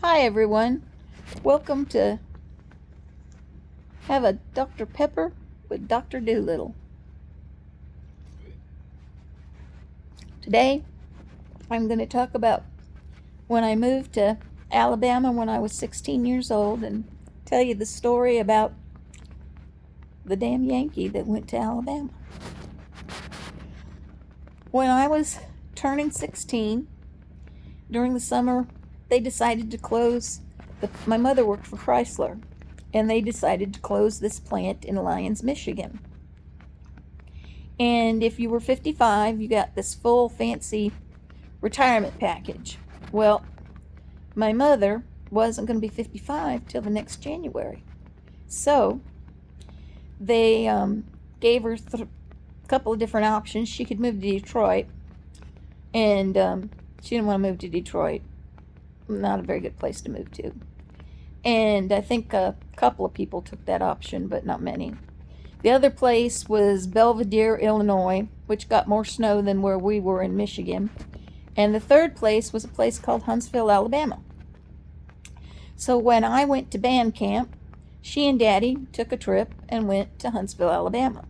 Hi everyone, welcome to have a Dr. Pepper with Dr. Doolittle. Today I'm going to talk about when I moved to Alabama when I was 16 years old and tell you the story about the damn Yankee that went to Alabama. When I was turning 16, during the summer, they decided to close. My mother worked for Chrysler, and they decided to close this plant in Lyons, Michigan. And if you were 55, you got this full fancy retirement package. Well, my mother wasn't going to be 55 till the next January. So they gave her a couple of different options. She could move to Detroit, and she didn't want to move to Detroit. Not a very good place to move to. And I think a couple of people took that option, but not many. The other place was Belvidere, Illinois, which got more snow than where we were in Michigan. And the third place was a place called Huntsville, Alabama. So when I went to band camp, she and Daddy took a trip and went to Huntsville, Alabama.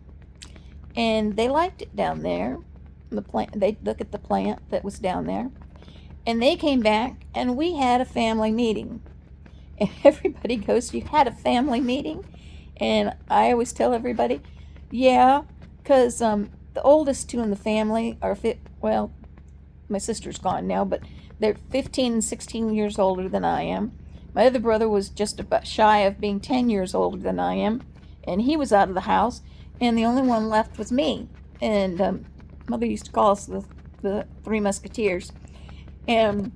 And they liked it down there. They looked at the plant that was down there. And they came back and we had a family meeting. And everybody goes, "You had a family meeting?" And I always tell everybody, yeah, because the oldest two in the family are well, my sister's gone now, but they're 15 and 16 years older than I am. My other brother was just about shy of being 10 years older than I am, and he was out of the house, and the only one left was me. And Mother used to call us the Three Musketeers. And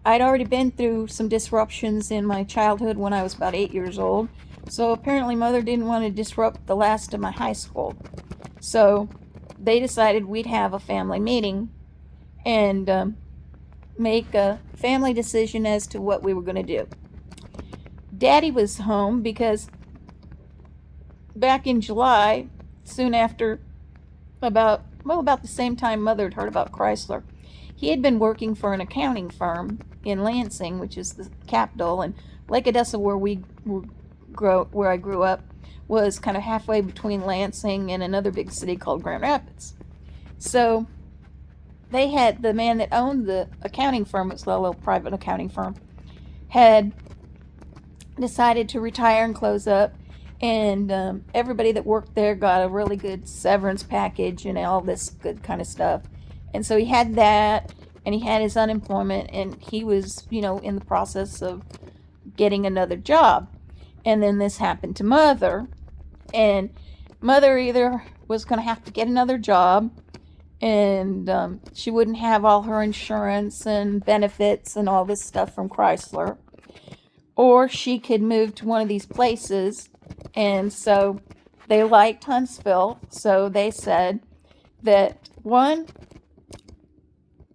I'd already been through some disruptions in my childhood when I was about 8 years old. So apparently Mother didn't want to disrupt the last of my high school. So they decided we'd have a family meeting and make a family decision as to what we were going to do. Daddy was home because back in July, soon after, about the same time Mother had heard about Chrysler, he had been working for an accounting firm in Lansing, which is the capital, and Lake Odessa, where I grew up, was kind of halfway between Lansing and another big city called Grand Rapids. So they had the man that owned the accounting firm, it's a little private accounting firm, had decided to retire and close up, and everybody that worked there got a really good severance package and all this good kind of stuff. And so he had that, and he had his unemployment, and he was, in the process of getting another job. And then this happened to Mother, and Mother either was going to have to get another job, and she wouldn't have all her insurance and benefits and all this stuff from Chrysler, or she could move to one of these places. And so they liked Huntsville, so they said that, one,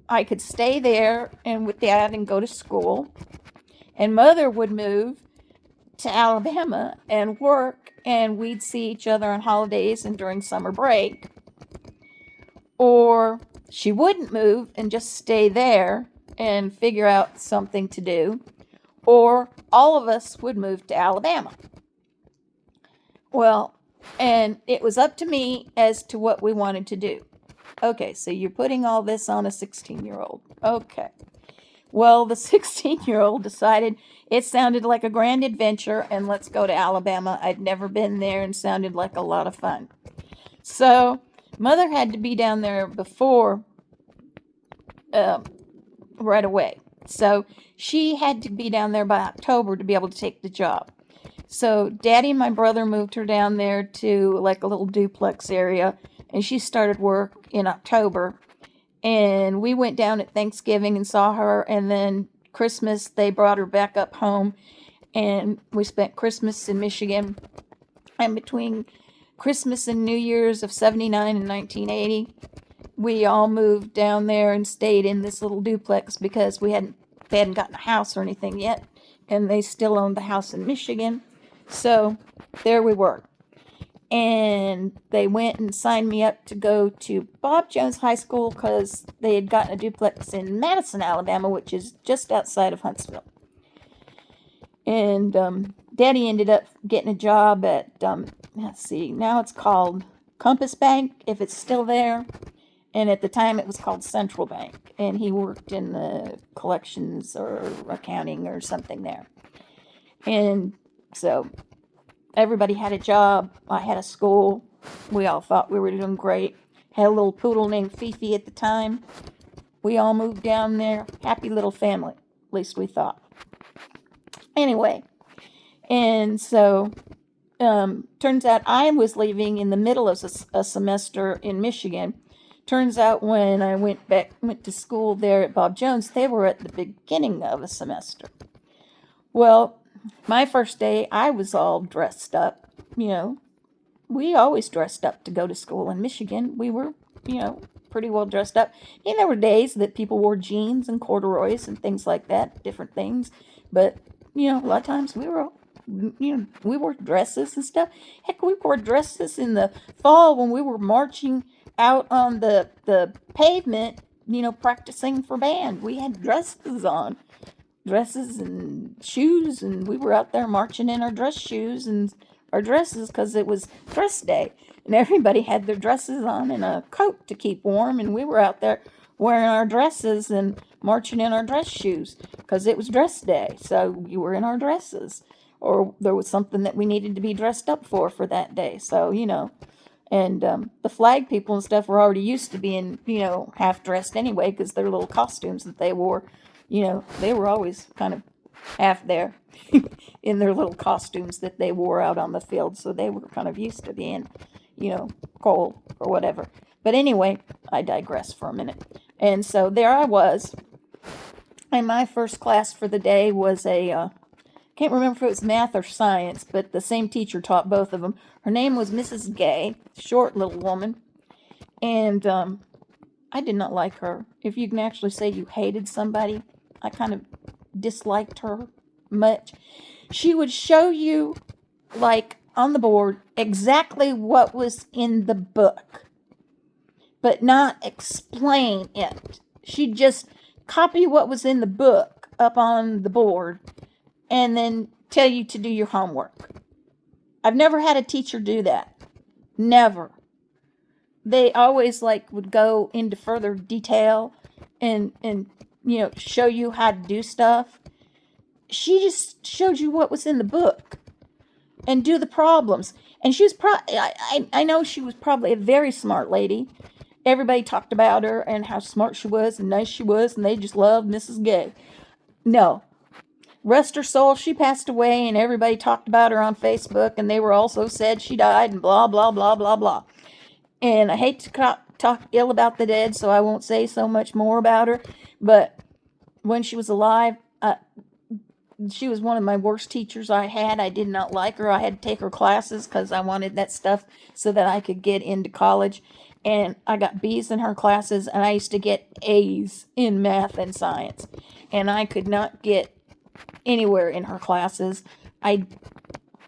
I could stay there and with Dad and go to school, and Mother would move to Alabama and work, and we'd see each other on holidays and during summer break. Or she wouldn't move and just stay there and figure out something to do, or all of us would move to Alabama. Well, and it was up to me as to what we wanted to do. Okay, so you're putting all this on a 16-year-old. Okay. Well, the 16-year-old decided it sounded like a grand adventure, and let's go to Alabama. I'd never been there and sounded like a lot of fun. So Mother had to be down there before, right away. So she had to be down there by October to be able to take the job. So Daddy and my brother moved her down there to like a little duplex area, and she started work in October. And we went down at Thanksgiving and saw her, and then Christmas they brought her back up home, and we spent Christmas in Michigan. And between Christmas and New Year's of 79 and 1980, we all moved down there and stayed in this little duplex because they hadn't gotten a house or anything yet, and they still owned the house in Michigan. So there we were. and they went and signed me up to go to Bob Jones High School because they had gotten a duplex in Madison, Alabama, which is just outside of Huntsville. And Daddy ended up getting a job at, let's see, now it's called Compass Bank, if it's still there. And at the time it was called Central Bank. And he worked in the collections or accounting or something there. And so everybody had a job. I had a school. We all thought we were doing great. Had a little poodle named Fifi at the time. We all moved down there. Happy little family. At least we thought. Anyway, and so turns out I was leaving in the middle of a semester in Michigan. Turns out when I went to school there at Bob Jones, they were at the beginning of a semester. Well, my first day, I was all dressed up. We always dressed up to go to school in Michigan. We were, pretty well dressed up. And there were days that people wore jeans and corduroys and things like that, different things. But, a lot of times we wore dresses and stuff. Heck, we wore dresses in the fall when we were marching out on the pavement, practicing for band. We had dresses on. Dresses and shoes, and we were out there marching in our dress shoes and our dresses because it was dress day, and everybody had their dresses on and a coat to keep warm, and we were out there wearing our dresses and marching in our dress shoes because it was dress day, so we were in our dresses, or there was something that we needed to be dressed up for that day, so and the flag people and stuff were already used to being half dressed anyway because their little costumes that they wore, they were always kind of half there in their little costumes that they wore out on the field. So they were kind of used to being, cold or whatever. But anyway, I digress for a minute. And so there I was. And my first class for the day was can't remember if it was math or science, but the same teacher taught both of them. Her name was Mrs. Gay, short little woman. And I did not like her. If you can actually say you hated somebody, I kind of disliked her much. She would show you, like, on the board, exactly what was in the book, but not explain it. She'd just copy what was in the book up on the board and then tell you to do your homework. I've never had a teacher do that. Never. They always, would go into further detail and show you how to do stuff. She just showed you what was in the book and do the problems. And she was I know she was probably a very smart lady. Everybody talked about her and how smart she was and nice she was, and they just loved Mrs. Gay. No. Rest her soul, she passed away, and everybody talked about her on Facebook, and they were also said she died, and blah, blah, blah, blah, blah. And I hate to talk ill about the dead, so I won't say so much more about her. But when she was alive, she was one of my worst teachers I had. I did not like her. I had to take her classes because I wanted that stuff so that I could get into college. And I got B's in her classes, and I used to get A's in math and science. And I could not get anywhere in her classes.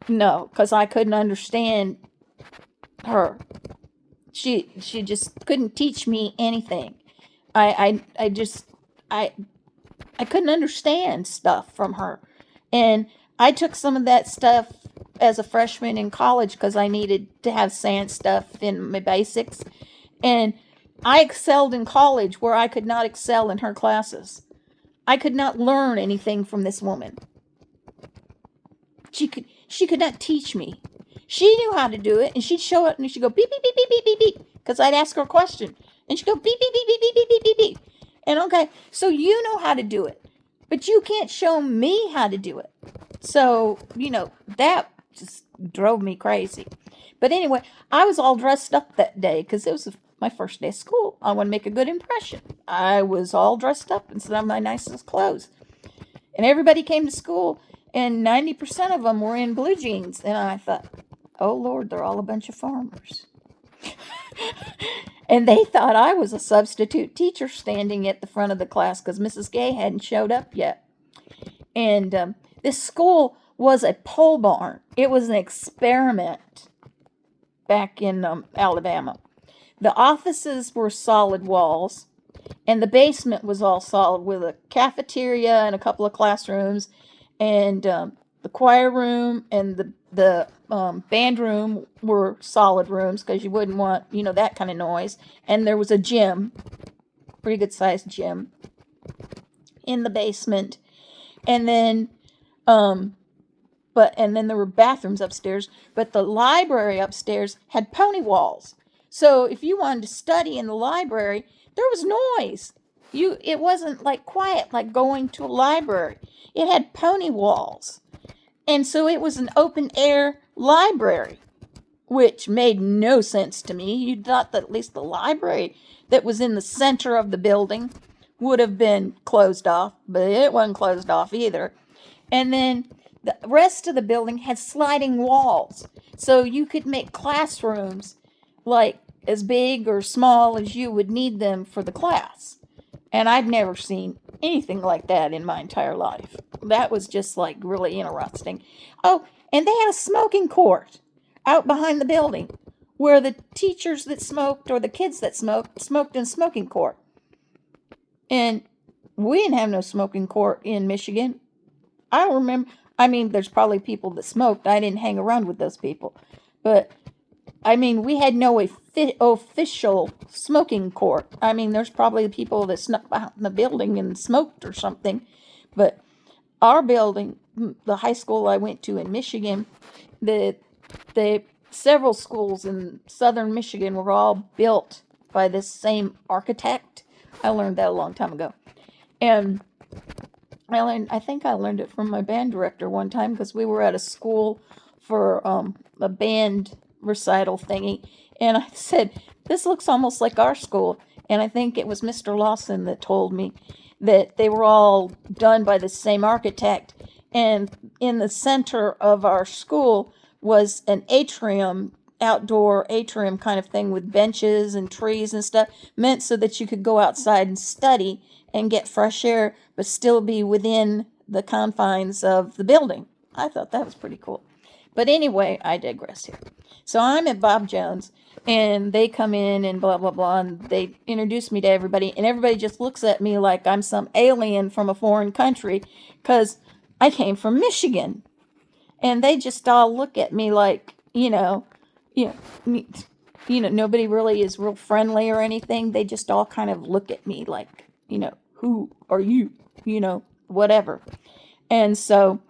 Because I couldn't understand her. She just couldn't teach me anything. I couldn't understand stuff from her. And I took some of that stuff as a freshman in college because I needed to have science stuff in my basics. And I excelled in college where I could not excel in her classes. I could not learn anything from this woman. She could not teach me. She knew how to do it, and she'd show up and she'd go beep, beep, beep, beep, beep, beep, beep, because I'd ask her a question. And she'd go beep, beep, beep, beep, beep, beep, beep, beep, beep. And okay, so you know how to do it, but you can't show me how to do it. So, that just drove me crazy. But anyway, I was all dressed up that day because it was my first day of school. I want to make a good impression. I was all dressed up in some of my nicest clothes. And everybody came to school, and 90% of them were in blue jeans. And I thought, oh, Lord, they're all a bunch of farmers. And they thought I was a substitute teacher standing at the front of the class because Mrs. Gay hadn't showed up yet. And this school was a pole barn. It was an experiment. back in Alabama. The offices were solid walls, and the basement was all solid with a cafeteria and a couple of classrooms, and the choir room and the band room were solid rooms because you wouldn't want that kind of noise. And there was a gym, pretty good sized gym, in the basement, and then and then there were bathrooms upstairs, but the library upstairs had pony walls. So if you wanted to study in the library, there was noise. It wasn't like quiet like going to a library. It had pony walls. And so it was an open air library, which made no sense to me. You'd thought that at least the library that was in the center of the building would have been closed off, but it wasn't closed off either. And then the rest of the building had sliding walls, so you could make classrooms like as big or small as you would need them for the class. And I'd never seen anything like that in my entire life. That was just like really interesting. Oh, and they had a smoking court out behind the building where the teachers that smoked or the kids that smoked in smoking court. And we didn't have no smoking court in Michigan. I don't remember. I mean, there's probably people that smoked. I didn't hang around with those people. But, I mean, we had no official smoking court. I mean, there's probably people that snuck out in the building and smoked or something. But our building, the high school I went to in Michigan, the several schools in southern Michigan were all built by this same architect. I learned that a long time ago. And I think I learned it from my band director one time because we were at a school for a band recital thingy. And I said, this looks almost like our school. And I think it was Mr. Lawson that told me that they were all done by the same architect. And in the center of our school was an atrium, outdoor atrium kind of thing with benches and trees and stuff, meant so that you could go outside and study and get fresh air, but still be within the confines of the building. I thought that was pretty cool. But anyway, I digress here. So I'm at Bob Jones, and they come in and blah, blah, blah, and they introduce me to everybody, and everybody just looks at me like I'm some alien from a foreign country, because I came from Michigan. And they just all look at me like, nobody really is real friendly or anything. They just all kind of look at me like, who are you? Whatever. And so,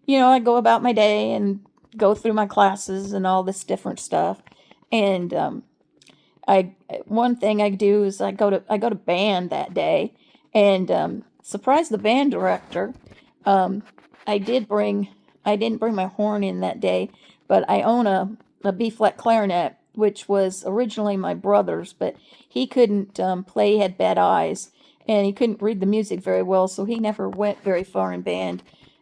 I go about my day and go through my classes and all this different stuff. And one thing I do is I go to band that day, and surprise the band director. I didn't bring my horn in that day, but I own a B-flat clarinet, which was originally my brother's, but he couldn't play, he had bad eyes, and he couldn't read the music very well, so he never went very far in band.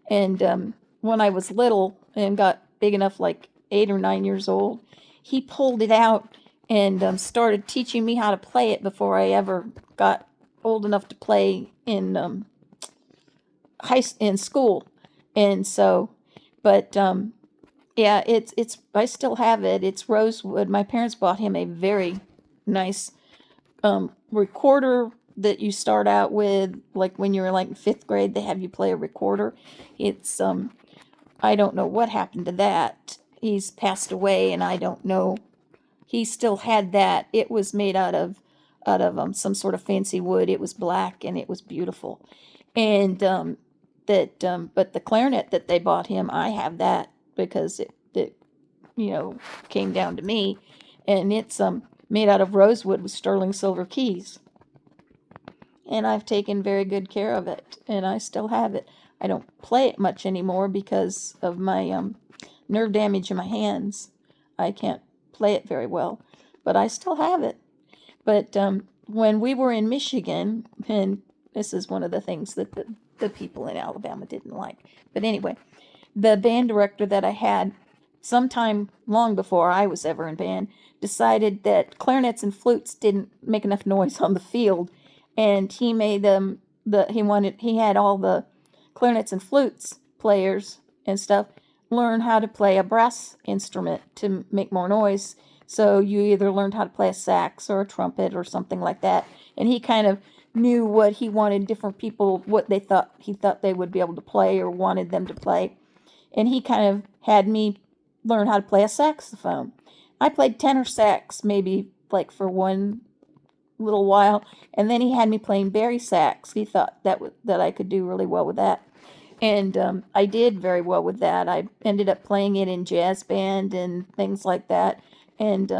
And when I was little and got big enough, like 8 or 9 years old, he pulled it out and started teaching me how to play it before I ever got old enough to play in school. And so, but yeah, it's I still have it. It's rosewood. My parents bought him a very nice recorder that you start out with, like when you're like in 5th grade, they have you play a recorder. It's I don't know what happened to that. He's passed away, and I don't know. He still had that. It was made out of some sort of fancy wood. It was black and it was beautiful. And but the clarinet that they bought him, I have that because it came down to me, and it's made out of rosewood with sterling silver keys. And I've taken very good care of it, and I still have it. I don't play it much anymore because of my nerve damage in my hands. I can't play it very well, but I still have it. But when we were in Michigan, and this is one of the things that the people in Alabama didn't like. But anyway, the band director that I had, sometime long before I was ever in band, decided that clarinets and flutes didn't make enough noise on the field, and he made them he had all the clarinets and flutes players and stuff learn how to play a brass instrument to make more noise So you either learned how to play a sax or a trumpet or something like that. And he kind of knew what he wanted different people, what he thought they would be able to play or wanted them to play. And he kind of had me learn how to play a saxophone. I played tenor sax maybe like for one little while, and then he had me playing bari sax. He thought that I could do really well with that, and I did very well with that. I ended up playing it in jazz band and things like that, and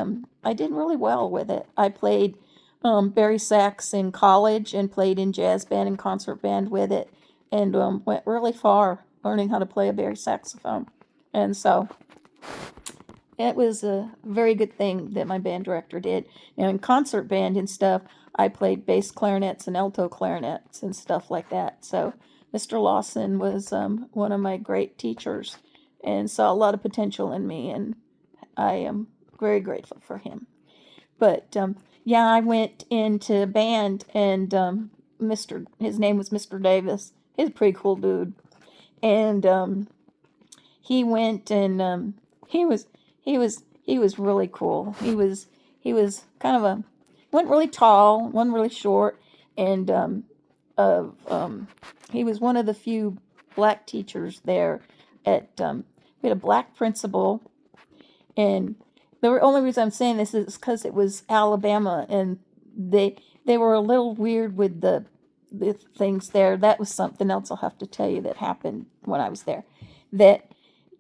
I did really well with it. I played bari sax in college and played in jazz band and concert band with it, and went really far learning how to play a bari saxophone, and so it was a very good thing that my band director did. Now, in concert band and stuff, I played bass clarinets and alto clarinets and stuff like that. So, Mr. Lawson was one of my great teachers and saw a lot of potential in me, and I am very grateful for him. But yeah, I went into band, and his name was Mr. Davis. He's a pretty cool dude, and he went and he was he was really cool. He was kind of wasn't really tall, wasn't really short, and he was one of the few black teachers there. We had a black principal, and the only reason I'm saying this is because it was Alabama, and they were a little weird with the things there. That was something else I'll have to tell you that happened when I was there. That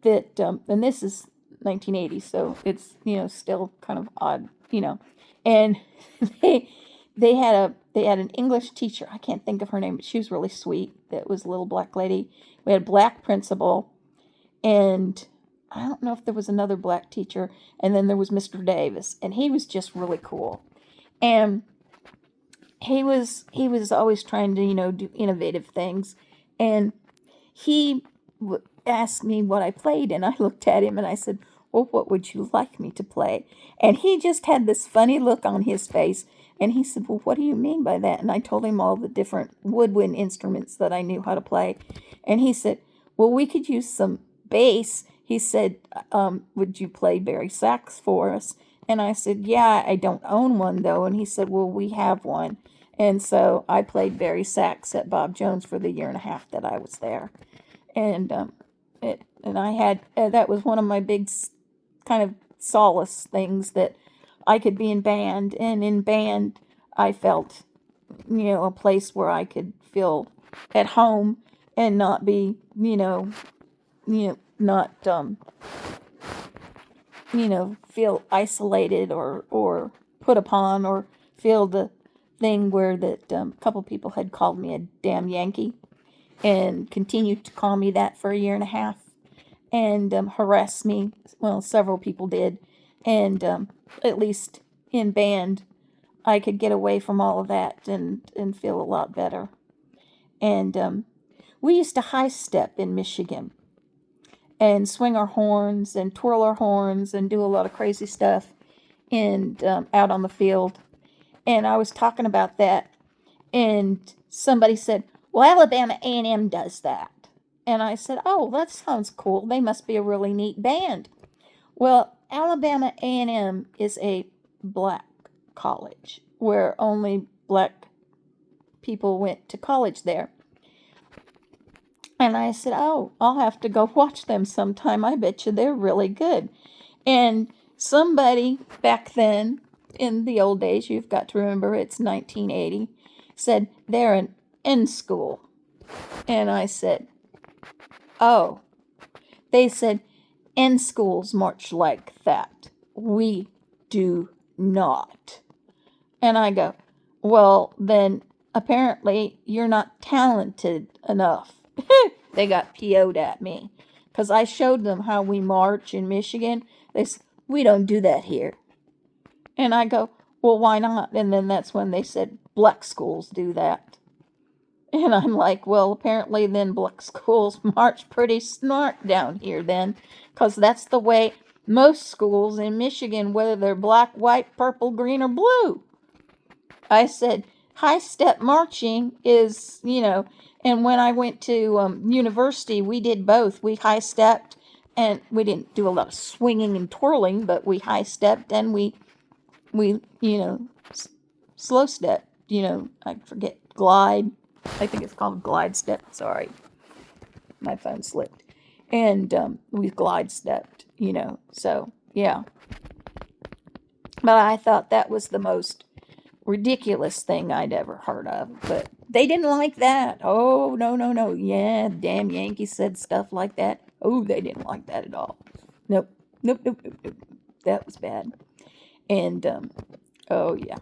and this is 1980, so it's still kind of odd, and they they had an English teacher. I can't think of her name, but she was really sweet. That was a little black lady. We had a black principal, and I don't know if there was another black teacher, and then there was Mr. Davis, and he was just really cool, and he was always trying to do innovative things, and he asked me what I played, and I looked at him and I said, well, what would you like me to play? And he just had this funny look on his face, and he said, well, what do you mean by that? And I told him all the different woodwind instruments that I knew how to play, and he said, well, we could use some bass. He said, would you play bari sax for us? And I said, yeah, I don't own one though. And he said, well, we have one. And so I played bari sax at Bob Jones for the year and a half that I was there. And I had that was one of my big kind of solace things, that I could be in band, and in band I felt a place where I could feel at home and not be not feel isolated or put upon, or feel the thing where that a couple people had called me a damn Yankee, and continued to call me that for a year and a half, and harass me. Well, several people did, and at least in band, I could get away from all of that and feel a lot better. And we used to high step in Michigan, and swing our horns and twirl our horns and do a lot of crazy stuff and out on the field. And I was talking about that, and somebody said, well, Alabama A&M does that. And I said, oh, that sounds cool. They must be a really neat band. Well, Alabama A&M is a black college where only black people went to college there. And I said, oh, I'll have to go watch them sometime. I bet you they're really good. And somebody back then, in the old days, you've got to remember it's 1980, said they're an N school. And I said, oh. They said, N schools march like that. We do not. And I go, well, then apparently you're not talented enough. They got PO'd at me because I showed them how we march in Michigan. They said, we don't do that here. And I go, well, why not? And then that's when they said, black schools do that. And I'm like, well, apparently then black schools march pretty smart down here then, because that's the way most schools in Michigan, whether they're black, white, purple, green, or blue. I said, high step marching is, and when I went to university, we did both. We high stepped And we didn't do a lot of swinging and twirling, but we high stepped and we slow stepped. I forget, glide. I think it's called glide step. Sorry, my phone slipped. And we glide stepped. So yeah. But I thought that was the most ridiculous thing I'd ever heard of. But they didn't like that. Oh, no, no, no. Yeah, damn Yankees said stuff like that. Oh, they didn't like that at all. Nope. Nope, nope, nope, nope. That was bad. And, oh, yeah.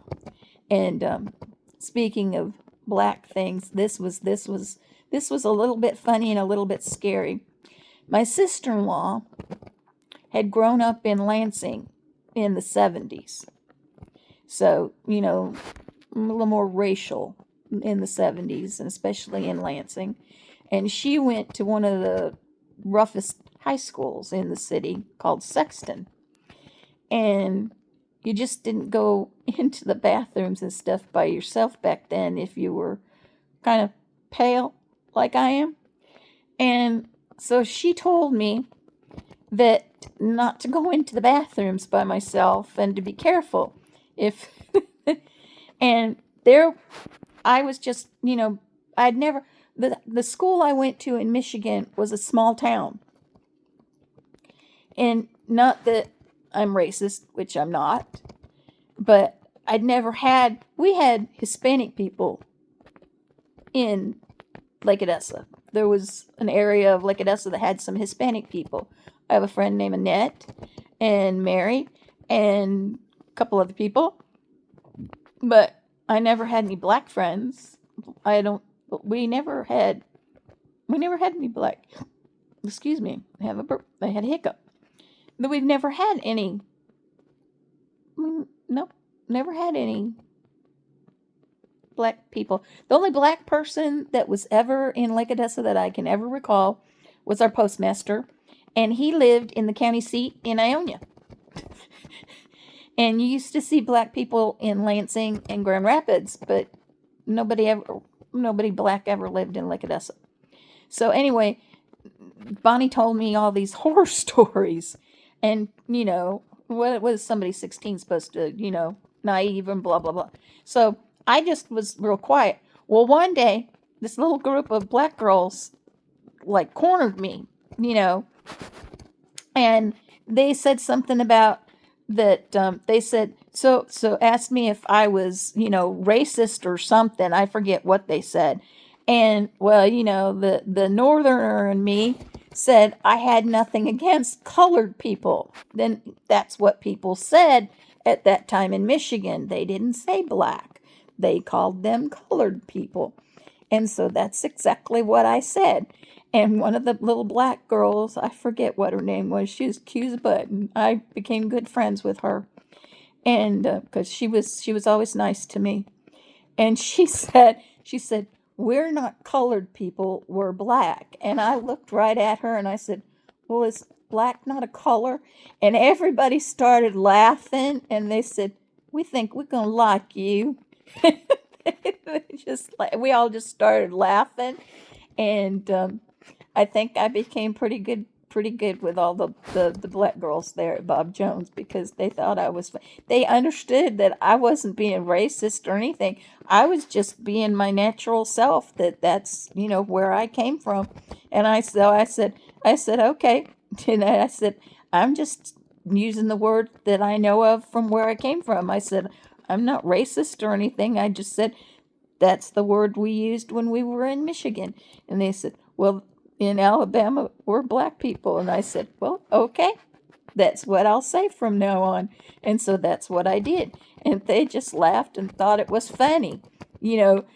And speaking of black things, this was a little bit funny and a little bit scary. My sister-in-law had grown up in Lansing in the 70s. So, a little more racial in the 70s, and especially in Lansing. And she went to one of the roughest high schools in the city called Sexton. And you just didn't go into the bathrooms and stuff by yourself back then if you were kind of pale like I am. And so she told me that not to go into the bathrooms by myself and to be careful if and there I was just, I'd never the school I went to in Michigan was a small town. And not that I'm racist, which I'm not, but we had Hispanic people in Lake Odessa. There was an area of Lake Odessa that had some Hispanic people. I have a friend named Annette and Mary and a couple other people, but I never had any black friends. We never had any black. Excuse me, I had a hiccup. But we've never had any. Nope, never had any black people. The only black person that was ever in Lake Odessa that I can ever recall was our postmaster, and he lived in the county seat in Ionia. And you used to see black people in Lansing and Grand Rapids, but nobody black ever lived in Lake Odessa. So anyway, Bonnie told me all these horror stories, and what was somebody 16 supposed to, naive and blah blah blah. So I just was real quiet. Well, one day this little group of black girls cornered me, and they said something about that. They said so asked me if I was racist or something. I forget what they said. And well, the northerner in me said I had nothing against colored people. Then that's what people said at that time in Michigan. They didn't say black. They called them colored people. And so that's exactly what I said. And one of the little black girls, I forget what her name was, she was cute as a button. I became good friends with her. And because she was always nice to me. And she said, we're not colored people, we're black. And I looked right at her and I said, well, is black not a color? And everybody started laughing and they said, we think we're going to like you. We all just started laughing. And I think I became pretty good with all the black girls there at Bob Jones because they thought they understood that I wasn't being racist or anything. I was just being my natural self, that's where I came from. And I said okay. And I said, I'm just using the word that I know of from where I came from. I said, I'm not racist or anything. I just said, that's the word we used when we were in Michigan. And they said, well, in Alabama, we're black people. And I said, well, okay, that's what I'll say from now on. And so that's what I did. And they just laughed and thought it was funny. The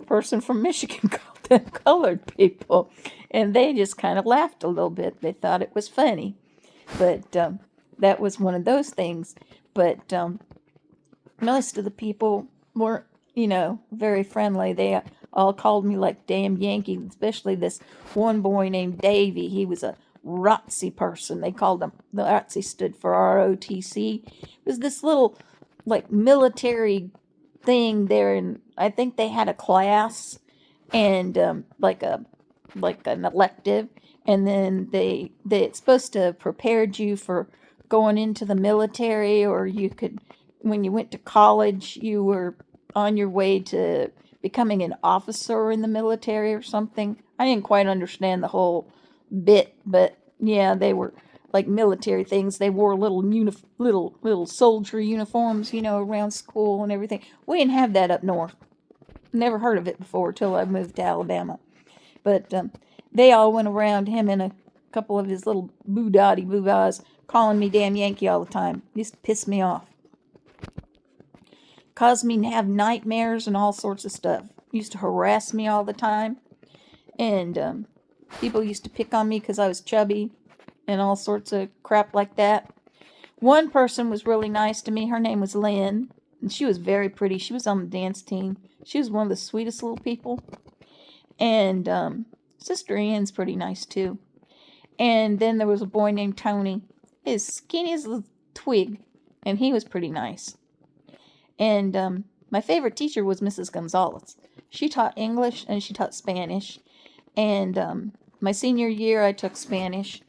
person from Michigan called them colored people. And they just kind of laughed a little bit. They thought it was funny. But that was one of those things. But most of the people weren't, very friendly. They all called me damn Yankee, especially this one boy named Davy. He was a ROTC person. They called him, the ROTC stood for ROTC. It was this little military thing there, and I think they had a class and like an elective, and then it's supposed to have prepared you for going into the military, or you could, when you went to college, you were on your way to becoming an officer in the military or something. I didn't quite understand the whole bit, but yeah, they were like military things. They wore little soldier uniforms, around school and everything. We didn't have that up north. Never heard of it before till I moved to Alabama. But they all went around him and a couple of his little boo-bahs calling me damn Yankee all the time. Used to piss me off. Caused me to have nightmares and all sorts of stuff. Used to harass me all the time. And people used to pick on me because I was chubby and all sorts of crap like that. One person was really nice to me. Her name was Lynn, and she was very pretty. She was on the dance team. She was one of the sweetest little people. And Sister Ann's pretty nice too. And then there was a boy named Tony. His skinny as a twig, and he was pretty nice. And my favorite teacher was Mrs. Gonzalez. She taught English and she taught Spanish. And my senior year, I took Spanish.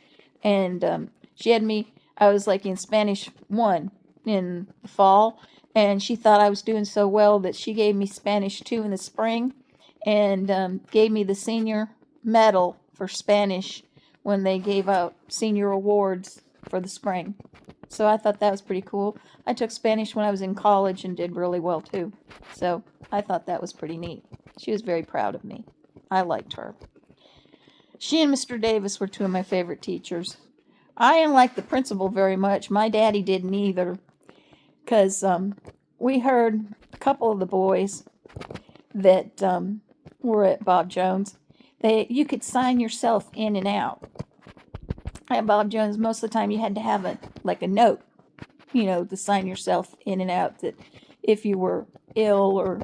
And she had me, I was like in Spanish 1 in the fall. And she thought I was doing so well that she gave me Spanish 2 in the spring. And gave me the senior medal for Spanish when they gave out senior awards for the spring. So I thought that was pretty cool. I took Spanish when I was in college and did really well too. So I thought that was pretty neat. She was very proud of me. I liked her. She and Mr. Davis were two of my favorite teachers. I didn't like the principal very much. My daddy didn't either. Because we heard a couple of the boys that were at Bob Jones, you could sign yourself in and out. At Bob Jones, most of the time you had to have a note, to sign yourself in and out, that if you were ill or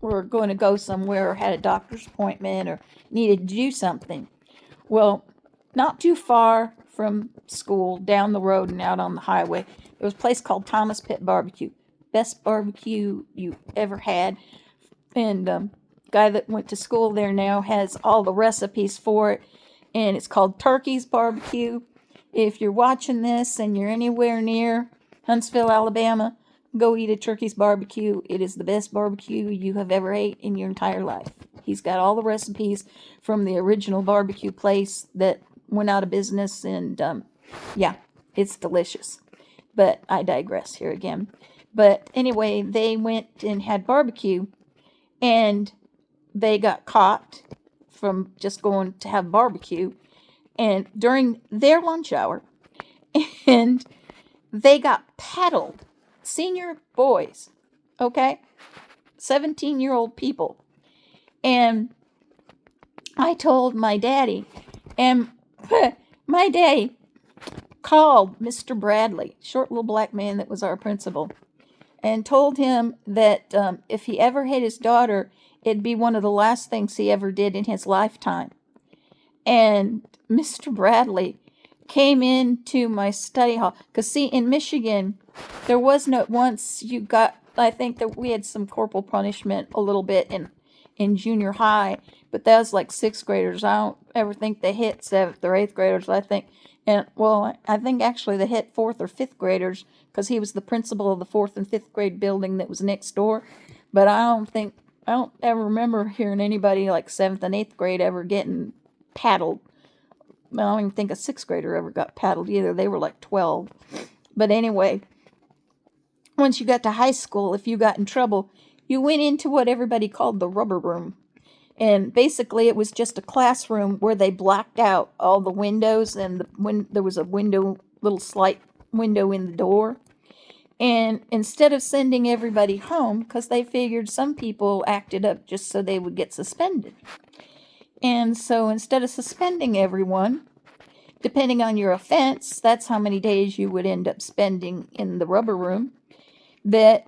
were going to go somewhere or had a doctor's appointment or needed to do something. Well, not too far from school, down the road and out on the highway, there was a place called Thomas Pitt Barbecue. Best barbecue you ever had. And guy that went to school there now has all the recipes for it. And it's called Turkey's Barbecue. If you're watching this and you're anywhere near Huntsville, Alabama, go eat at Turkey's Barbecue. It is the best barbecue you have ever ate in your entire life. He's got all the recipes from the original barbecue place that went out of business. And yeah, it's delicious. But I digress here again. But anyway, they went and had barbecue. And they got caught from just going to have barbecue and during their lunch hour, and they got paddled. Senior boys, okay? 17-year-old people. And I told my daddy, and my daddy called Mr. Bradley, short little black man that was our principal, and told him that if he ever hit his daughter, it'd be one of the last things he ever did in his lifetime. And Mr. Bradley came into my study hall. Because, see, in Michigan, there was no, once you got, I think that we had some corporal punishment a little bit in junior high, but that was like 6th graders. I don't ever think they hit 7th or 8th graders, I think. And, well, I think actually they hit 4th or 5th graders because he was the principal of the 4th and 5th grade building that was next door. But I don't ever remember hearing anybody like 7th and 8th grade ever getting paddled. I don't even think a 6th grader ever got paddled either. They were like 12. But anyway, once you got to high school, if you got in trouble, you went into what everybody called the rubber room. And basically it was just a classroom where they blacked out all the windows, and when there was a little slight window in the door. And instead of sending everybody home, because they figured some people acted up just so they would get suspended. And so instead of suspending everyone, depending on your offense, that's how many days you would end up spending in the rubber room, that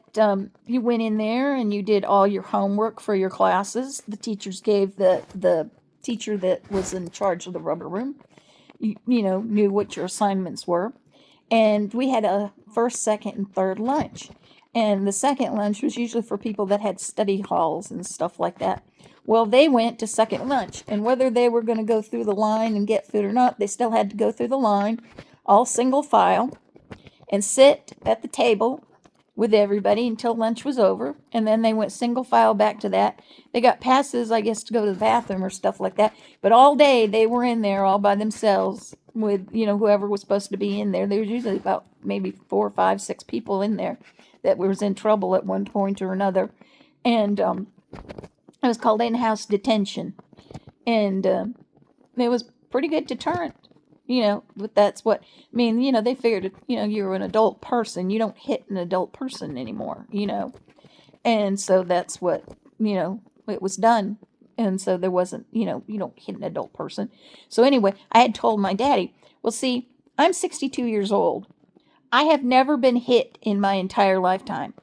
you went in there and you did all your homework for your classes. The teachers gave the teacher that was in charge of the rubber room, knew what your assignments were. And we had a first, second, and third lunch. And the second lunch was usually for people that had study halls and stuff like that. Well, they went to second lunch, and whether they were going to go through the line and get food or not, they still had to go through the line, all single file, and sit at the table with everybody until lunch was over, and then they went single file back to that. They got passes, I guess, to go to the bathroom or stuff like that, but all day they were in there all by themselves with, whoever was supposed to be in there. There was usually about maybe 4, 5, 6 people in there that was in trouble at one point or another, and it was called in-house detention, and it was pretty good deterrent. But that's what, they figured, you were an adult person. You don't hit an adult person anymore, And so that's what, it was done. And so there wasn't, you don't hit an adult person. So anyway, I had told my daddy, well, see, I'm 62 years old. I have never been hit in my entire lifetime.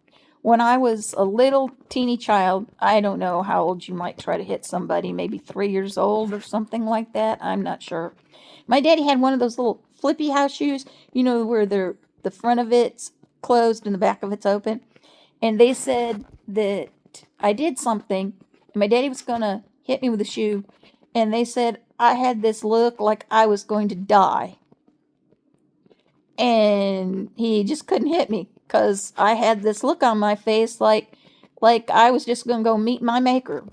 When I was a little teeny child, I don't know how old you might try to hit somebody, maybe 3 years old or something like that. I'm not sure. My daddy had one of those little flippy house shoes, where the front of it's closed and the back of it's open. And they said that I did something, and my daddy was going to hit me with a shoe, and they said I had this look like I was going to die. And he just couldn't hit me because I had this look on my face like I was just going to go meet my maker.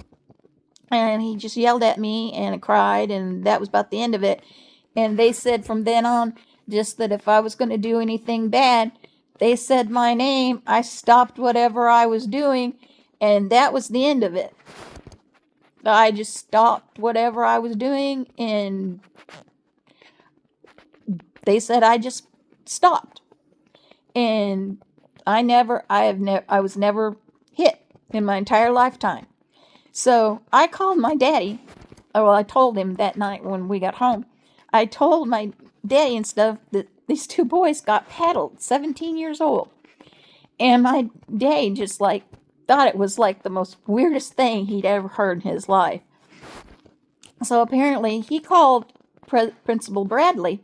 And he just yelled at me and I cried, and that was about the end of it. And they said from then on, just that if I was going to do anything bad, they said my name, I stopped whatever I was doing, and that was the end of it. I just stopped whatever I was doing, and they said I just stopped. And I was never hit in my entire lifetime. So I called my daddy. Well, I told him that night when we got home. I told my daddy and stuff that these 2 boys got paddled, 17 years old. And my daddy just thought it was the most weirdest thing he'd ever heard in his life. So apparently he called Principal Bradley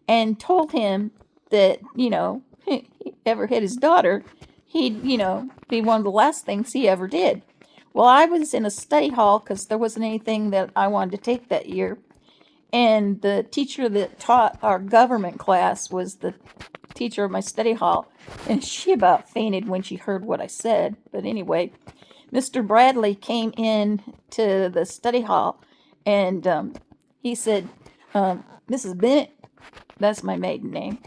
and told him that, if he ever hit his daughter, he'd, be one of the last things he ever did. Well, I was in a study hall because there wasn't anything that I wanted to take that year. And the teacher that taught our government class was the teacher of my study hall. And she about fainted when she heard what I said. But anyway, Mr. Bradley came in to the study hall, and he said, Mrs. Bennett, that's my maiden name.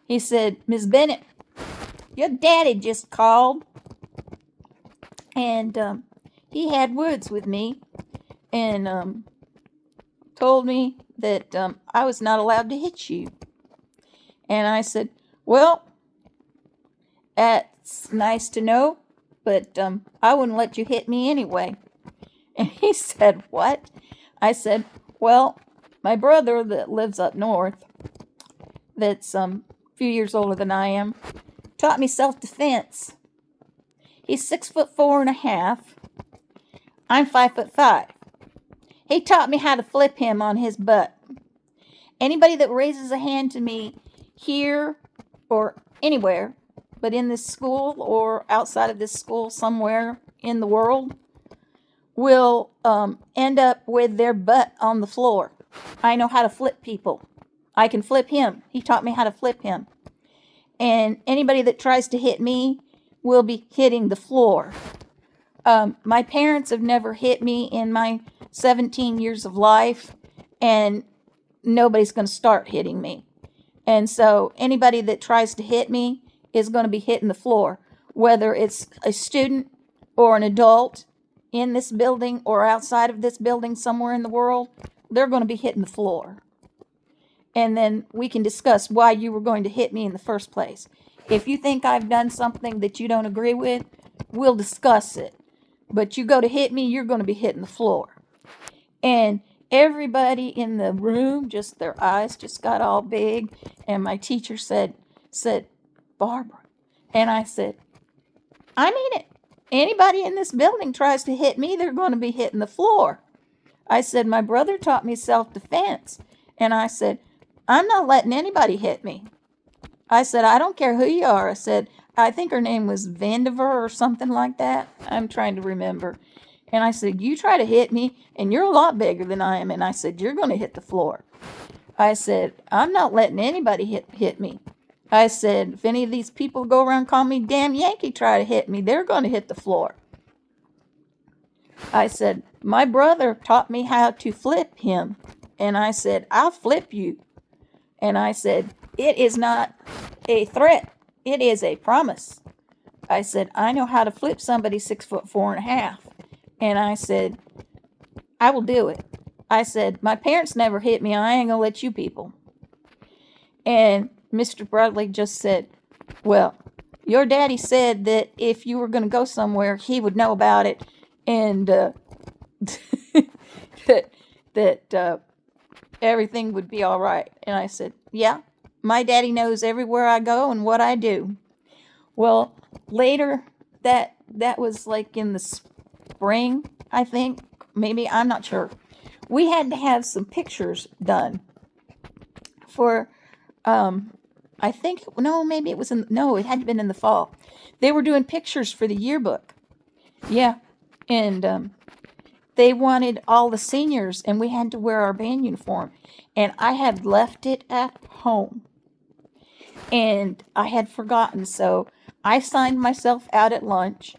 He said, Miss Bennett, your daddy just called. And he had words with me and told me that I was not allowed to hit you. And I said, well, that's nice to know, but I wouldn't let you hit me anyway. And he said, what? I said, well, my brother that lives up north, that's a few years older than I am, taught me self-defense. He's 6'4.5". I'm 5'5". He taught me how to flip him on his butt. Anybody that raises a hand to me here or anywhere, but in this school or outside of this school somewhere in the world, will end up with their butt on the floor. I know how to flip people. I can flip him. He taught me how to flip him. And anybody that tries to hit me will be hitting the floor. My parents have never hit me in my 17 years of life, and nobody's going to start hitting me. And so anybody that tries to hit me is going to be hitting the floor, whether it's a student or an adult in this building or outside of this building somewhere in the world. They're going to be hitting the floor. And then we can discuss why you were going to hit me in the first place. If you think I've done something that you don't agree with, we'll discuss it. But you go to hit me, you're going to be hitting the floor. And everybody in the room, just their eyes just got all big. And my teacher said, Barbara. And I said, I mean it. Anybody in this building tries to hit me, they're going to be hitting the floor. I said, my brother taught me self-defense. And I said, I'm not letting anybody hit me. I said, I don't care who you are. I said, I think her name was Vandiver or something like that. I'm trying to remember. And I said, you try to hit me, and you're a lot bigger than I am. And I said, you're going to hit the floor. I said, I'm not letting anybody hit me. I said, if any of these people go around calling me damn Yankee try to hit me, they're going to hit the floor. I said, my brother taught me how to flip him. And I said, I'll flip you. And I said, it is not a threat. It is a promise. I said, I know how to flip somebody 6'4.5". And I said, I will do it. I said, my parents never hit me. I ain't going to let you people. And Mr. Bradley just said, well, your daddy said that if you were going to go somewhere, he would know about it. And that everything would be all right. And I said, yeah, my daddy knows everywhere I go and what I do. Well, later, that was like in the spring, I think. Maybe, I'm not sure. We had to have some pictures done for, I think, no, maybe it was it had been in the fall. They were doing pictures for the yearbook. Yeah. And they wanted all the seniors, and we had to wear our band uniform. And I had left it at home. And I had forgotten, so I signed myself out at lunch.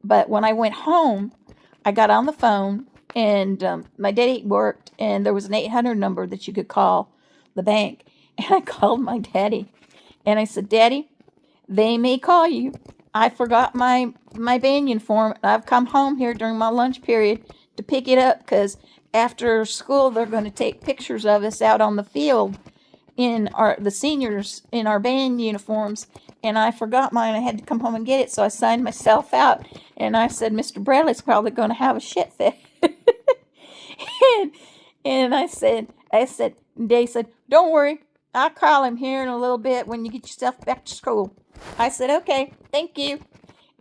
But when I went home, I got on the phone, and my daddy worked, and there was an 800 number that you could call the bank. And I called my daddy, and I said, Daddy, they may call you. I forgot my band uniform. I've come home here during my lunch period to pick it up because after school they're going to take pictures of us out on the field in the seniors in our band uniforms, and I forgot mine. I had to come home and get it, so I signed myself out. And I said, Mr. Bradley's probably going to have a shit fit. and I said, Dave said, don't worry, I'll call him here in a little bit when you get yourself back to school. I said, okay, thank you.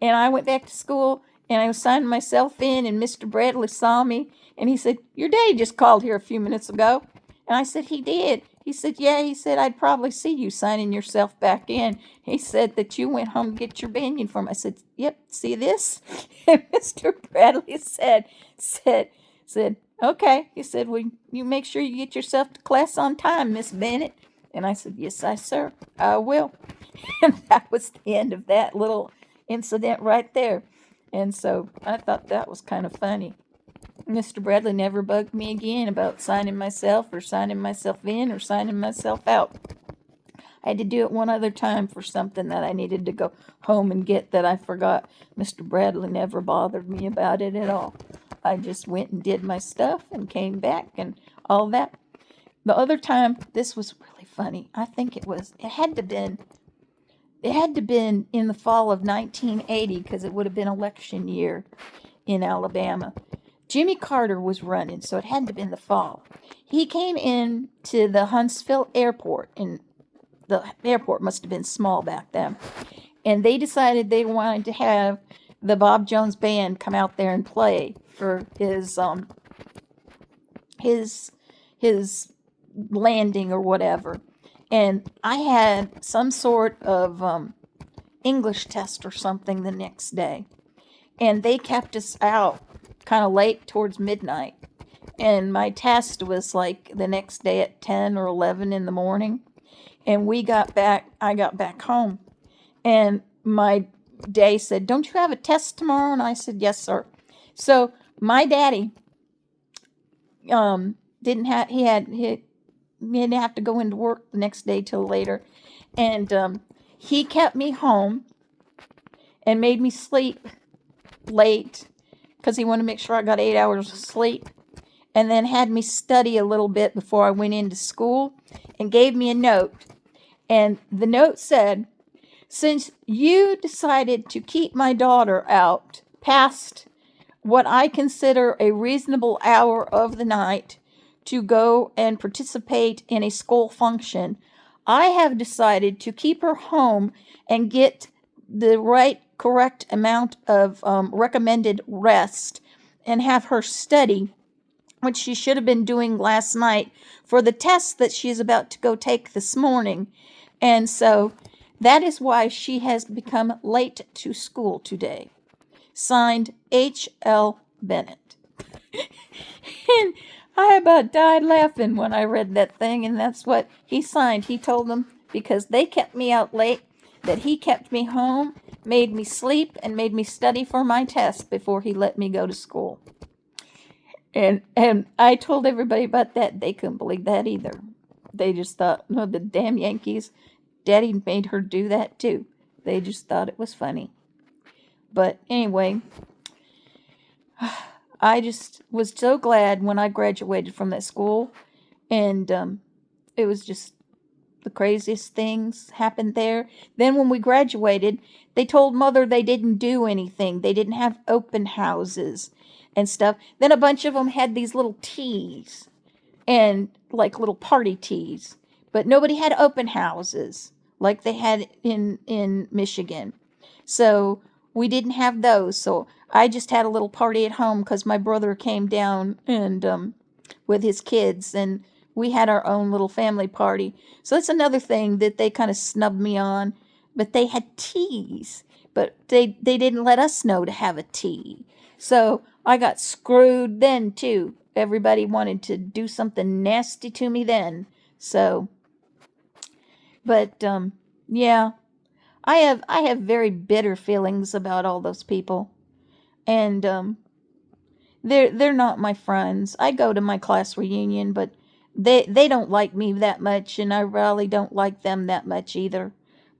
And I went back to school, and I was signing myself in, and Mr. Bradley saw me, and he said, your daddy just called here a few minutes ago. And I said, he did. He said, yeah, he said, I'd probably see you signing yourself back in. He said that you went home to get your band uniform. I said, yep, see this? And Mr. Bradley said, okay. He said, well, you make sure you get yourself to class on time, Miss Bennett. And I said, yes, sir, I will. And that was the end of that little incident right there. And so I thought that was kind of funny. Mr. Bradley never bugged me again about signing myself or signing myself in or signing myself out. I had to do it one other time for something that I needed to go home and get that I forgot. Mr. Bradley never bothered me about it at all. I just went and did my stuff and came back and all that. The other time, this was really funny. I think it had to been in the fall of 1980 because it would have been election year in Alabama. Jimmy Carter was running, so it had to have been the fall. He came in to the Huntsville airport, and the airport must have been small back then. And they decided they wanted to have the Bob Jones band come out there and play for his landing or whatever. And I had some sort of English test or something the next day. And they kept us out kind of late towards midnight. And my test was like the next day at 10 or 11 in the morning. And I got back home. And my day said, don't you have a test tomorrow? And I said, yes, sir. So my daddy didn't have to go into work the next day till later. And he kept me home and made me sleep late because he wanted to make sure I got 8 hours of sleep, and then had me study a little bit before I went into school and gave me a note. And the note said, since you decided to keep my daughter out past what I consider a reasonable hour of the night to go and participate in a school function, I have decided to keep her home and get the correct amount of recommended rest and have her study, which she should have been doing last night, for the test that she is about to go take this morning. And so that is why she has become late to school today. Signed, H.L. Bennett. And I about died laughing when I read that thing, and that's what he signed. He told them because they kept me out late, that he kept me home, made me sleep, and made me study for my test before he let me go to school. And I told everybody about that. They couldn't believe that either. They just thought, no, the damn Yankees, Daddy made her do that too. They just thought it was funny. But anyway, I just was so glad when I graduated from that school. And it was just the craziest things happened there. Then when we graduated, they told Mother they didn't do anything. They didn't have open houses and stuff. Then a bunch of them had these little teas and like little party teas. But nobody had open houses like they had in Michigan. So we didn't have those. So I just had a little party at home because my brother came down and with his kids, and we had our own little family party. So that's another thing that they kind of snubbed me on. But they had teas, but they didn't let us know to have a tea. So I got screwed then too. Everybody wanted to do something nasty to me then. So, but yeah, I have very bitter feelings about all those people, and they're not my friends. I go to my class reunion, but they don't like me that much, and I really don't like them that much either.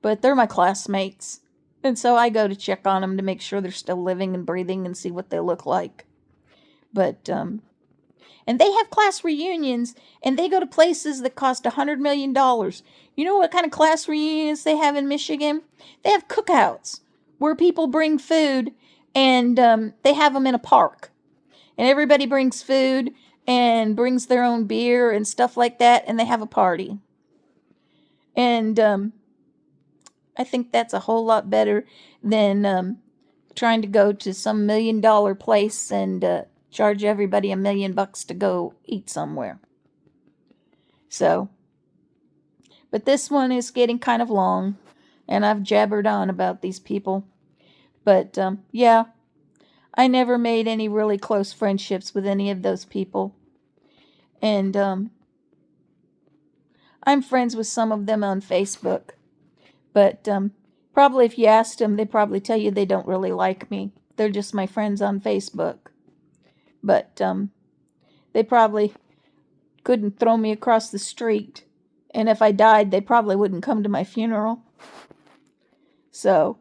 But they're my classmates, and so I go to check on them to make sure they're still living and breathing and see what they look like. But and they have class reunions, and they go to places that cost $100 million. You know what kind of class reunions they have in Michigan? They have cookouts where people bring food, and they have them in a park. And everybody brings food and brings their own beer and stuff like that, and they have a party. And I think that's a whole lot better than trying to go to some $1 million place and charge everybody $1 million to go eat somewhere. So, but this one is getting kind of long, and I've jabbered on about these people. But yeah, I never made any really close friendships with any of those people. And I'm friends with some of them on Facebook. But probably if you asked them, they'd probably tell you they don't really like me. They're just my friends on Facebook. But they probably couldn't throw me across the street. And if I died, they probably wouldn't come to my funeral. So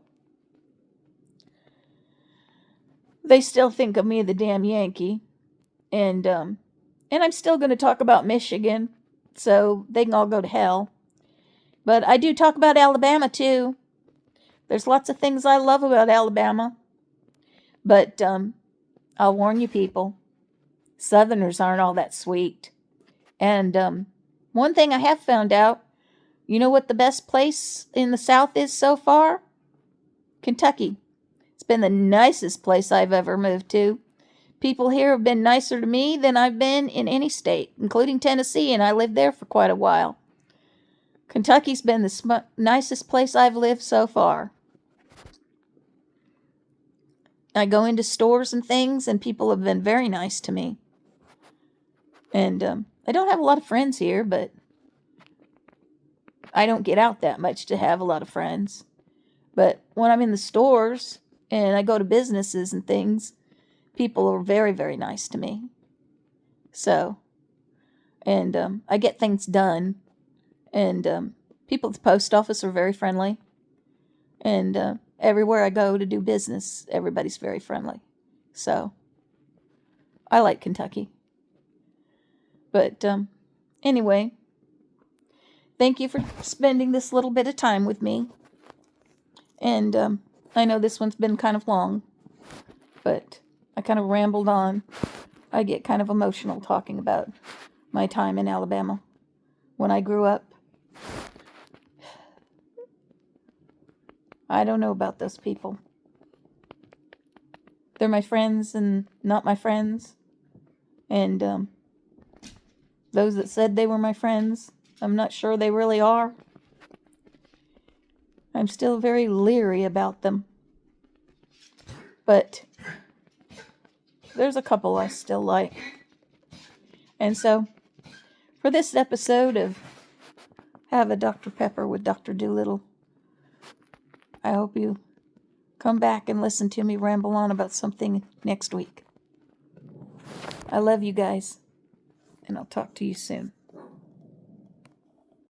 they still think of me the damn Yankee. And I'm still going to talk about Michigan, so they can all go to hell. But I do talk about Alabama too. There's lots of things I love about Alabama. But I'll warn you people, Southerners aren't all that sweet. And one thing I have found out, you know what the best place in the South is so far? Kentucky. It's been the nicest place I've ever moved to. People here have been nicer to me than I've been in any state, including Tennessee, and I lived there for quite a while. Kentucky's been the nicest place I've lived so far. I go into stores and things, and people have been very nice to me. And I don't have a lot of friends here, but I don't get out that much to have a lot of friends. But when I'm in the stores and I go to businesses and things, people are very, very nice to me. So, and I get things done. And people at the post office are very friendly. And everywhere I go to do business, everybody's very friendly. So, I like Kentucky. But anyway, thank you for spending this little bit of time with me. And I know this one's been kind of long, but I kind of rambled on. I get kind of emotional talking about my time in Alabama when I grew up. I don't know about those people. They're my friends and not my friends. And those that said they were my friends, I'm not sure they really are. I'm still very leery about them. But there's a couple I still like. And so, for this episode of Have a Dr. Pepper with Dr. Doolittle, I hope you come back and listen to me ramble on about something next week. I love you guys, and I'll talk to you soon.